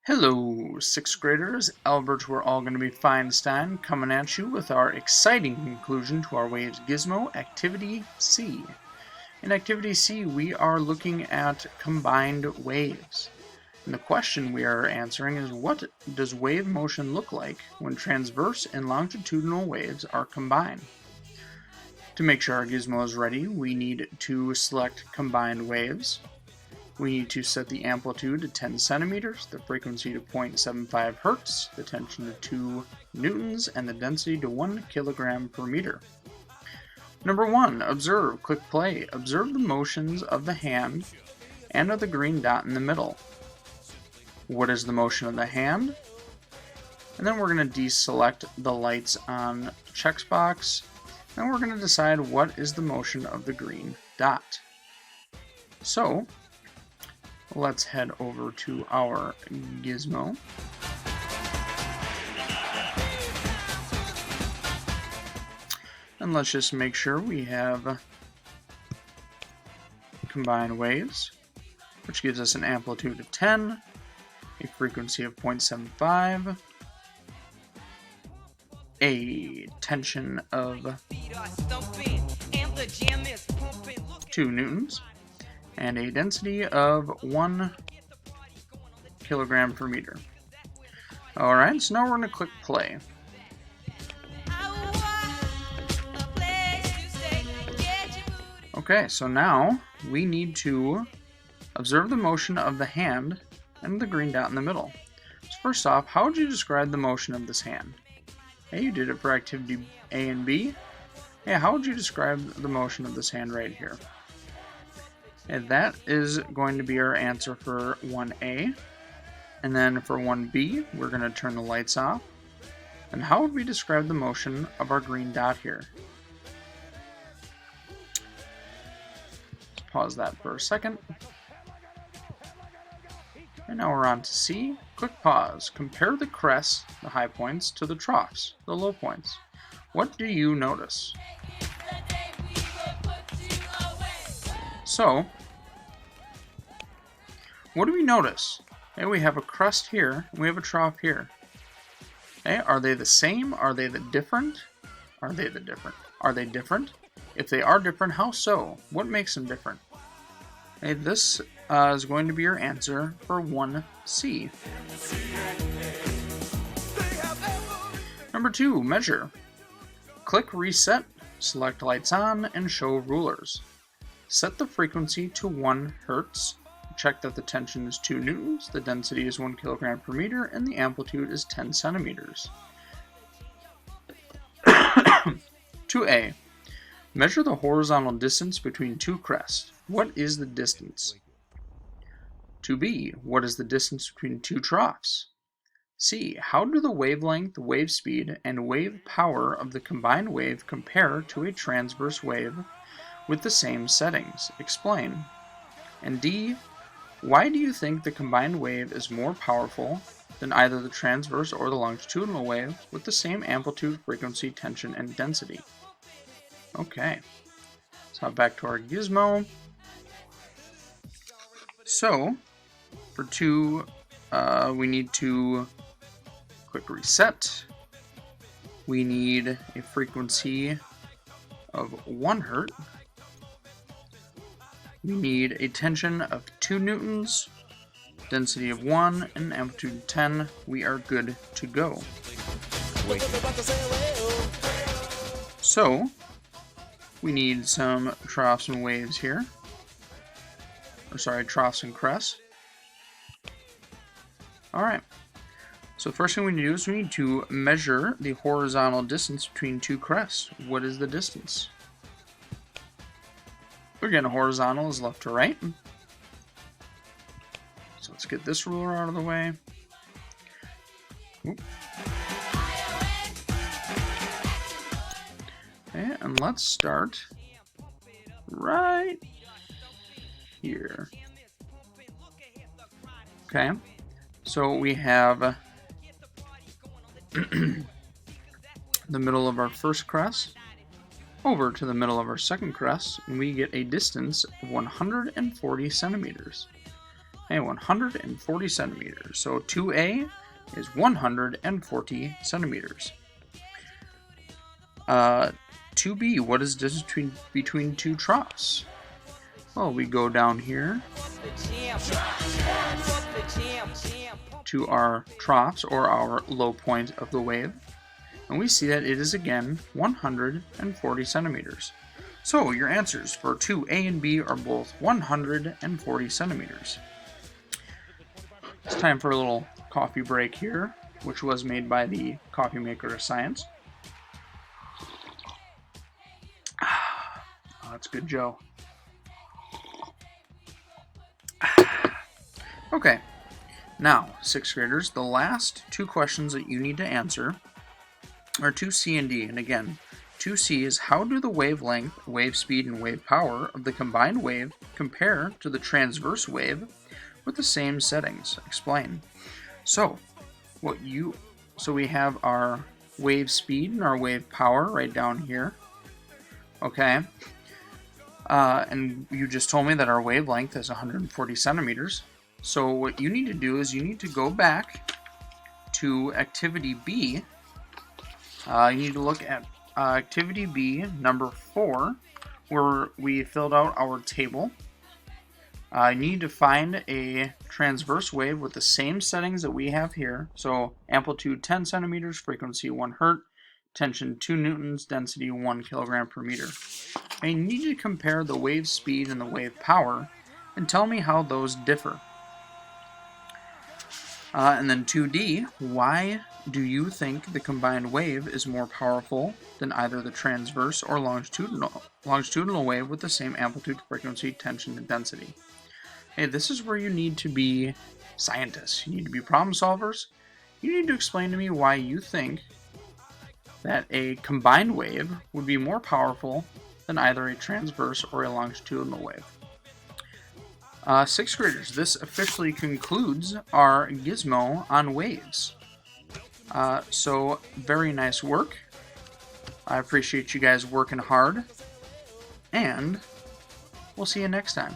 Hello, 6th graders. Albert, we're all going to be Feinstein, coming at you with our exciting conclusion to our Waves Gizmo, Activity C. In Activity C, we are looking at combined waves. And the question we are answering is, what does wave motion look like when transverse and longitudinal waves are combined? To make sure our gizmo is ready, we need to select combined waves. We need to set the amplitude to 10 centimeters, the frequency to 0.75 hertz, the tension to 2 newtons, and the density to 1 kilogram per meter. Number 1, observe, click play. Observe the motions of the hand and of the green dot in the middle. What is the motion of the hand? And then we're going to deselect the lights on the checks box, and we're going to decide what is the motion of the green dot. So, let's head over to our gizmo. And let's just make sure we have combined waves, which gives us an amplitude of 10, a frequency of 0.75, a tension of 2 newtons, and a density of 1 kilogram per meter. Alright, so now we're going to click play. Okay, so now we need to observe the motion of the hand and the green dot in the middle. So first off, how would you describe the motion of this hand? Hey, you did it for activity A and B. Yeah, how would you describe the motion of this hand right here? And that is going to be our answer for 1A. And then for 1B, we're going to turn the lights off. And how would we describe the motion of our green dot here? Let's pause that for a second. And now we're on to C. Quick pause. Compare the crests, the high points, to the troughs, the low points. What do you notice? So, what do we notice? Okay, we have a crest here, and we have a trough here. Okay, are they the same? Are they the different? Are they the different? Are they different? If they are different, how so? What makes them different? Okay, this is going to be your answer for 1C. Number 2, measure. Click reset, select lights on, and show rulers. Set the frequency to 1 hertz. Check that the tension is 2 newtons, the density is 1 kilogram per meter, and the amplitude is 10 centimeters. 2A. Measure the horizontal distance between 2 crests. What is the distance? 2B. What is the distance between 2 troughs? C. How do the wavelength, wave speed, and wave power of the combined wave compare to a transverse wave with the same settings? Explain. And D. Why do you think the combined wave is more powerful than either the transverse or the longitudinal wave with the same amplitude, frequency, tension, and density? Okay, so back to our gizmo. So, for 2, we need to click reset. We need a frequency of 1 hertz. We need a tension of 2 newtons, density of 1, and amplitude 10. We are good to go. So, we need some troughs and waves here. Or sorry, troughs and crests. Alright. So the first thing we need to do is we need to measure the horizontal distance between 2 crests. What is the distance? Again, horizontal is left to right. So let's get this ruler out of the way. Oop. Okay, and let's start right here. Okay, so we have the middle of our first crest over to the middle of our second crest, and we get a distance of 140 centimeters. Okay, 140 centimeters. So 2A is 140 centimeters. 2B, what is the distance between two troughs? Well, we go down here to our troughs, or our low point of the wave, and we see that it is again 140 centimeters. So your answers for 2A and B are both 140 centimeters. It's time for a little coffee break here, which was made by the Coffee Maker of Science. Oh, that's good, Joe. Okay, now, 6th graders, the last two questions that you need to answer are 2C and D. And again, 2C is how do the wavelength, wave speed, and wave power of the combined wave compare to the transverse wave with the same settings? Explain. So we have our wave speed and our wave power right down here. Okay. And you just told me that our wavelength is 140 centimeters. So what you need to do is you need to go back to activity B. You need to look at activity B, number 4, where we filled out our table. You need to find a transverse wave with the same settings that we have here. So amplitude 10 centimeters, frequency 1 hertz, tension 2 newtons, density 1 kilogram per meter. And you need to compare the wave speed and the wave power and tell me how those differ. And then 2D, why do you think the combined wave is more powerful than either the transverse or longitudinal wave with the same amplitude, frequency, tension, and density? Hey, this is where you need to be scientists. You need to be problem solvers. You need to explain to me why you think that a combined wave would be more powerful than either a transverse or a longitudinal wave. 6th graders, this officially concludes our Gizmo on waves. So, very nice work. I appreciate you guys working hard, and we'll see you next time.